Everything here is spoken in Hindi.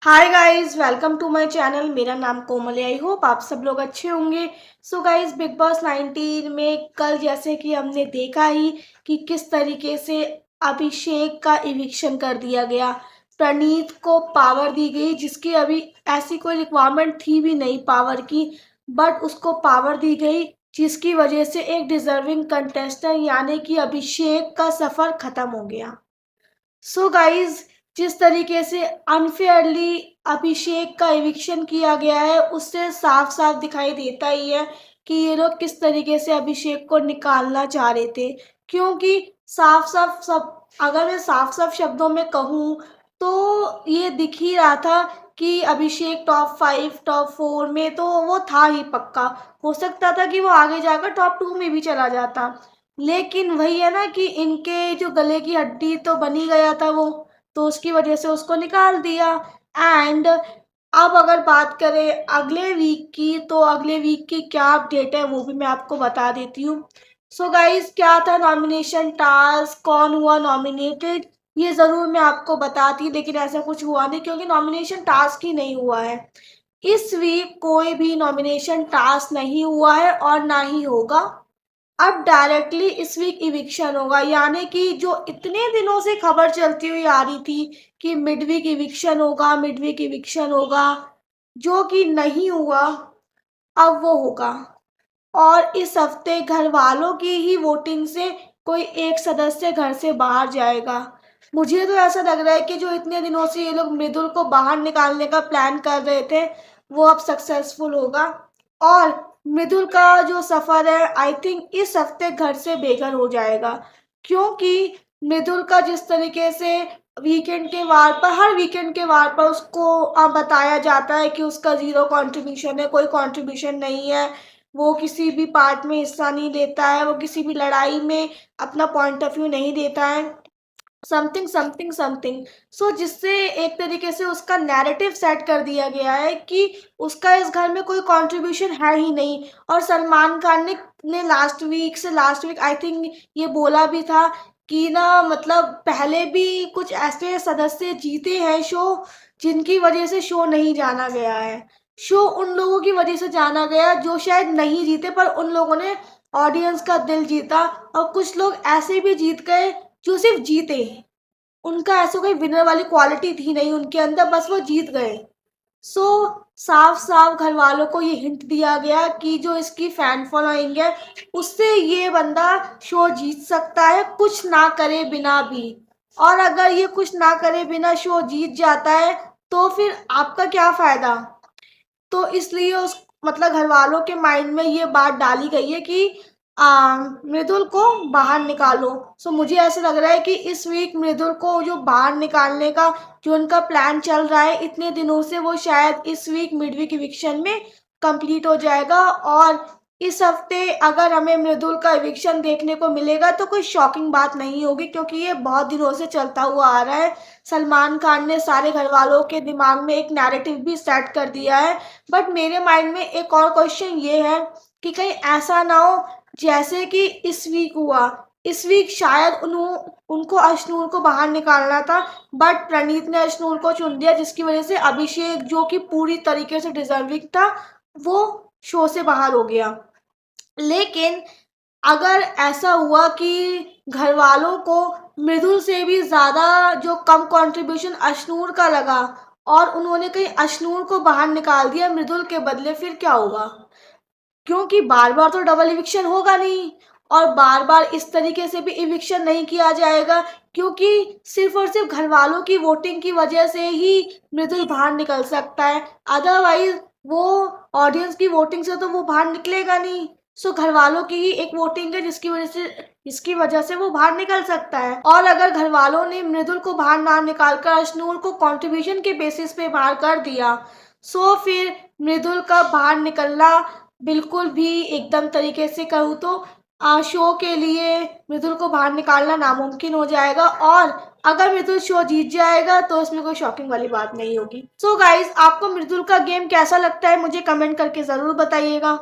Hi guys, welcome to my channel. मेरा नाम कोमल है। आई होप आप सब लोग अच्छे होंगे। सो गाइस, बिग बॉस 19 में कल जैसे कि हमने देखा ही कि किस तरीके से अभिषेक का इविक्शन कर दिया गया। प्रणीत को पावर दी गई जिसकी अभी ऐसी कोई रिक्वायरमेंट थी भी नहीं पावर की, बट उसको पावर दी गई जिसकी वजह से एक डिजर्विंग कंटेस्टेंट यानी कि अभिषेक का सफ़र ख़त्म हो गया। सो गाइज, जिस तरीके से अनफेयरली अभिषेक का इविक्शन किया गया है उससे साफ साफ दिखाई देता ही है कि ये लोग किस तरीके से अभिषेक को निकालना चाह रहे थे। क्योंकि साफ साफ सब, अगर मैं साफ साफ शब्दों में कहूँ तो ये दिख ही रहा था कि अभिषेक टॉप 5 टॉप 4 में तो वो था ही पक्का। हो सकता था कि वो आगे जाकर टॉप 2 में भी चला जाता, लेकिन वही है ना कि इनके जो गले की हड्डी तो बनी गया था वो, तो उसकी वजह से उसको निकाल दिया। एंड अब अगर बात करें अगले वीक की, तो अगले वीक की क्या अपडेट है वो भी मैं आपको बता देती हूँ। सो गाइस, क्या था नॉमिनेशन टास्क, कौन हुआ नॉमिनेटेड, ये ज़रूर मैं आपको बताती, लेकिन ऐसा कुछ हुआ नहीं क्योंकि नॉमिनेशन टास्क ही नहीं हुआ है। इस वीक कोई भी नॉमिनेशन टास्क नहीं हुआ है और ना ही होगा। अब डायरेक्टली इस वीक इविक्शन होगा, यानी कि जो इतने दिनों से खबर चलती हुई आ रही थी कि मिड वीक इविक्शन होगा, मिड वीक इविक्शन होगा, जो कि नहीं हुआ, अब वो होगा। और इस हफ्ते घर वालों की ही वोटिंग से कोई एक सदस्य घर से बाहर जाएगा। मुझे तो ऐसा लग रहा है कि जो इतने दिनों से ये लोग मृदुल को बाहर निकालने का प्लान कर रहे थे वो अब सक्सेसफुल होगा। और मृदुल का जो सफ़र है आई थिंक इस हफ्ते घर से बेघर हो जाएगा। क्योंकि मृदुल का जिस तरीके से वीकेंड के वार पर, हर वीकेंड के वार पर उसको बताया जाता है कि उसका ज़ीरो कंट्रीब्यूशन है, कोई कंट्रीब्यूशन नहीं है, वो किसी भी पार्ट में हिस्सा नहीं लेता है, वो किसी भी लड़ाई में अपना पॉइंट ऑफ व्यू नहीं देता है, समथिंग समथिंग समथिंग। सो जिससे एक तरीके से उसका नैरेटिव सेट कर दिया गया है कि उसका इस घर में कोई कंट्रीब्यूशन है ही नहीं। और सलमान खान ने लास्ट वीक आई थिंक ये बोला भी था कि ना, मतलब पहले भी कुछ ऐसे सदस्य जीते हैं शो जिनकी वजह से शो नहीं जाना गया है। शो उन लोगों की वजह से जाना गया जो शायद नहीं जीते, पर उन लोगों ने ऑडियंस का दिल जीता। और कुछ लोग ऐसे भी जीत गए जो सिर्फ जीते, उनका ऐसा कोई विनर वाली क्वालिटी थी नहीं उनके अंदर, बस वो जीत गए। सो साफ साफ घर वालों को ये हिंट दिया गया कि जो इसकी फैन फॉलोइंग है उससे ये बंदा शो जीत सकता है कुछ ना करे बिना भी। और अगर ये कुछ ना करे बिना शो जीत जाता है तो फिर आपका क्या फ़ायदा। तो इसलिए उस, मतलब घर वालों के माइंड में ये बात डाली गई है कि मृदुल को बाहर निकालो। सो मुझे ऐसा लग रहा है कि इस वीक मृदुल को जो बाहर निकालने का जो उनका प्लान चल रहा है इतने दिनों से, वो शायद इस वीक मिड वीक इविक्शन में कंप्लीट हो जाएगा। और इस हफ्ते अगर हमें मृदुल का इविक्शन देखने को मिलेगा तो कोई शॉकिंग बात नहीं होगी, क्योंकि ये बहुत दिनों से चलता हुआ आ रहा है। सलमान खान ने सारे घर वालों के दिमाग में एक नैरेटिव भी सेट कर दिया है। बट मेरे माइंड में एक और क्वेश्चन ये है कि कहीं ऐसा ना हो जैसे कि इस वीक हुआ। इस वीक शायद उनको अश्नूर को बाहर निकालना था, बट प्रणीत ने अश्नूर को चुन दिया जिसकी वजह से अभिषेक, जो कि पूरी तरीके से डिजर्विंग था, वो शो से बाहर हो गया। लेकिन अगर ऐसा हुआ कि घर वालों को मृदुल से भी ज़्यादा जो कम कंट्रीब्यूशन अश्नूर का लगा और उन्होंने कहीं अश्नूर को बाहर निकाल दिया मृदुल के बदले, फिर क्या होगा। क्योंकि बार बार तो डबल इविक्शन होगा नहीं, और बार बार इस तरीके से भी इविक्शन नहीं किया जाएगा, क्योंकि सिर्फ और सिर्फ घर वालों की वोटिंग की वजह से ही मृदुल बाहर निकल सकता है। अदरवाइज वो ऑडियंस की वोटिंग से तो वो बाहर निकलेगा नहीं। सो घर वालों की ही एक वोटिंग है जिसकी वजह से वो बाहर निकल सकता है। और अगर घर वालों ने मृदुल को बाहर ना निकालकर अश्नूर को कंट्रीब्यूशन के बेसिस पे बाहर कर दिया, सो फिर मृदुल का बाहर निकलना बिल्कुल भी एकदम तरीके से कहूँ तो शो के लिए मृदुल को बाहर निकालना नामुमकिन हो जाएगा। और अगर मृदुल शो जीत जाएगा तो इसमें कोई शॉकिंग वाली बात नहीं होगी। सो गाइज, आपको मृदुल का गेम कैसा लगता है मुझे कमेंट करके ज़रूर बताइएगा।